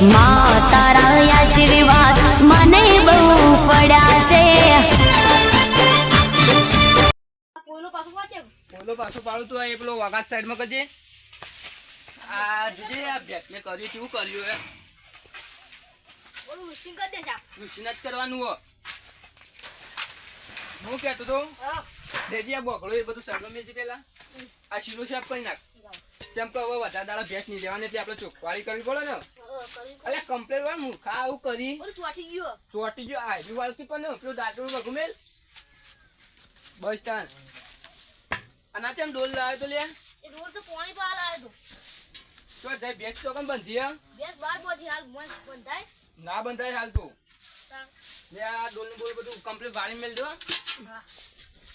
માં તારા આશીર્વાદ મને બહુ પડ્યા છે. પોલો પાછું પાડજે. બોલો પાછું પાડું તું એ પેલો વાઘાત સાઈડમાં કરજે. આ જોજે આ ભેટ મેં કર્યું કેવું કર્યું હે. પોલો મિક્સિંગ કરી દે જા. મિશન જ કરવાનું હો. હું કહેતો તો હા. દેજી આ બોકડો એ બધું સગો મેજી પેલા આ શીરો સાફ કરી નાખ. કેમ કે હવે વધારે દાડા ભેટ નહીં લેવાની એટલે આપણે ચોખવાળી કરવી પડે ને. અલે કમ્પ્લેટ હોય મૂર્ખા આવું કરી પોલો ચોટી ગયો. ચોટી ગયો આયુ વાળકી પણ પેલું દાંતડું વગું મેલ બસ સ્ટાન્ડ અને આ કેમ ડોલ લાવ્યો તો લે એ રોડ તો પાણી પાર આવ્યો તો. તો જાય ભેટ ચોકન બંધી હે? બેસ બાર પછી હાલ મસ્ત બંધાય. ના બંધાય હાલ તો લે આ ડોલ નું બોલ બધું કમ્પ્લીટ વાળી મેલ દો. હા.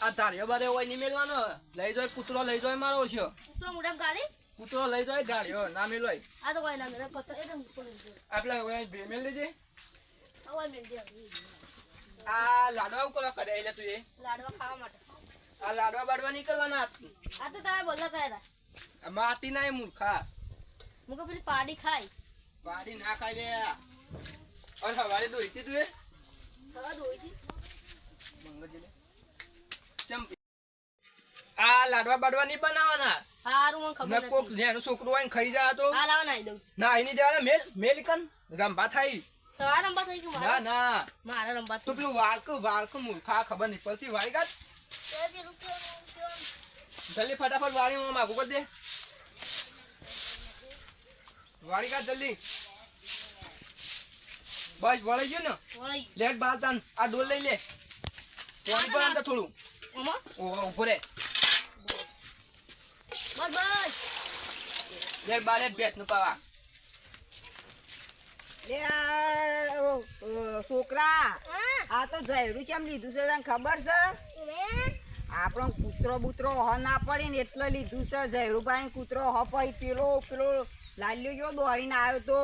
આ ધાર્યો બારે હોય નહીં મેલવાનો. લઈ જાય કૂતરો લઈ જાય મારો છે. કૂતરો મોઢામાં ગાળી. કૂતરો લઈ જાય ધાર્યો ના મેલોય. આ તો કોઈ ના મેરે પત્તા એકદમ ઉપર છે. આપણે હવે બે મેલ દેજે. આવા મેલ દે. આ લાડવા ઉકળા કરે એટલે તું એ લાડવા ખાવા માટે. આ લાડવા બાડવા નહીં કરવાના હાથથી. આ તો તારા બોલા કર્યા હતા. માટી ના એ મૂર્ખા મુકે પેલી પાડી ખાઈ. પાડી ના ખાઈ દે. અને હવારે દોઈતી તું એ હવે દોઈથી. મંગજી લે ચમ આ લાડવા બાડવા નહીં બનાવવાના. હારું મને ખબર ન કોક નથી. નેનું છોકરું હોય ને ખાઈ જા તો હાલ આવા નાઈ દઉં. ના એની દેવાના મેલ મેલ કન રંભા થાય. તમારા રંબા થઈ ગયું ના મારા. ના મારા રંબા તું પેલું વાળકું મૂર્ખા ખબર નહીં પડતી વાળી કાઢ. જલ્દી ફટાફટ વાળી હું માગું કરી દે. વાળી કાઢ જલ્દી. બસ વળી ગયું ને વળી. લેટ બાલ તાન આ ડોલ લઈ લે. પાણી પર અંદર થોડું ઓમો. ઉભો રે. બસ બસ. લેટ બાલે ભેટ નું પાવા. લે છોકરા આ તો જયડું કેમ લીધું છે તને ખબર છે? આપણો કૂતરો બૂતરો હ ના પડે ને એટલે લીધું છે. જયડું ભાઈ કૂતરો હ પડી પેલો પેલો લાલ્યો જો દોડીને આવ્યો તો.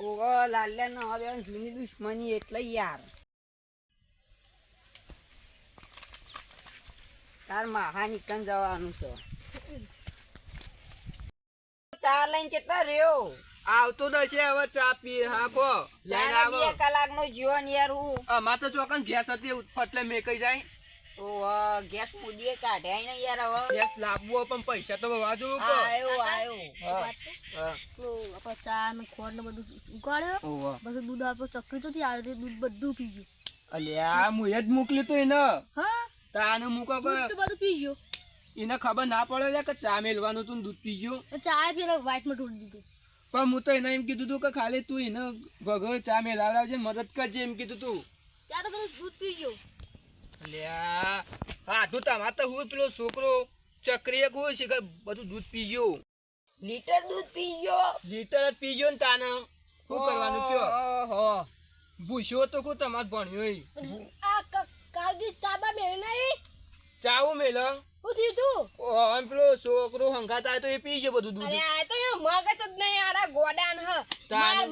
ઓહો લાલ્યા ન હવે જૂની દુશ્મની એટલે યાર તાર મહા નીકળ જવાનું છે. ચા લઈને કેટલા રહ્યો? આવતો દશે હવે ચા પી હા કો લઈને આવો. 2 કલાકનો જીવન યાર હું અમાર તો ચોકન ગેસ હતી ફટલે મેકાઈ જાય. તો ગેસ મુડીએ કાઢ્યા ને યાર હવે ગેસ લાવવો પણ પૈસા તો વાજુ કો. આયો આયો હા હા આપણે ચા ને ખોળ ને બધું ઉકાળ્યો. ઓવા બસ દૂધ આપો ચકરી ચોથી આવ્યો તે દૂધ બધું પી ગયું. અલ્યા હું જ મોકલી તો એને હા તાને મૂકો દૂધ તો બધું પી ગયો. એને ખબર ના પડે કે ચા મેલવાનું તું દૂધ પીજો. ચા પેલા વ્હાઈટમાં ઢોળી દીધું. પણ હું તો એને એમ કીધું તું કે ખાલી તું એને ભગો ચા મેલાવડાવજે મદદ કરજે એમ કીધું તું. ત્યાં તો બધું દૂધ પી ગયો. અલ્યા હા તું તમારે તો હું પેલો છોકરો ચક્રી એક હોય છે કે બધું દૂધ પીજો. લીટર દૂધ પી ગયો. લીટર જ પીજો ને તાને શું કરવાનું કયો. ઓહો ભૂસ્યો તો કોઈ તમારે ભણ્યો આ કારગી તાબા મેળ નહીં. ચાવું મેલ શું થયું તું? પેલો છોકરો હંગાત આવે તો એ પી ગયો બધું દૂધ. આ તો મગજ જ નહીં આરા ગોડાન હ.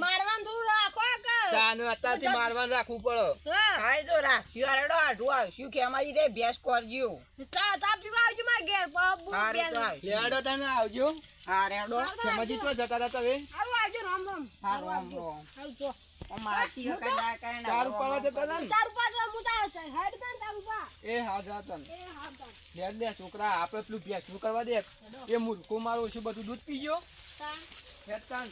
મારવાનું થોડું રાખો કે. તાને અત્યારથી મારવાનું રાખવું પડે. હા. હાય તો રાખ્યું યાર આઢું આવશું કે અમારી રે ભેંસ કરજો. ચા પીવા આવજો મારા ઘેર. બાબુ હારે તો બેન. આવશું. લેડો તને આવજો. હા રેડો સમજી તો જતા હતા તમે. હારું આવજો રામ રામ. હારું આમ આવજો. માટી વખત ના કરે ચાર ઉપાડવા જતા હતા ને. ચાર પાંચ હું તાર હેડ બેન તાર ઉપા. એ હા જાતા ને. એ હા તાર. લેડ દે છોકરા આપણે પેલું ભેંસનું કરવા દે. એ મૂર્ખો મારો છું બધું દૂધ પી ગયો. તા. હેડ તાન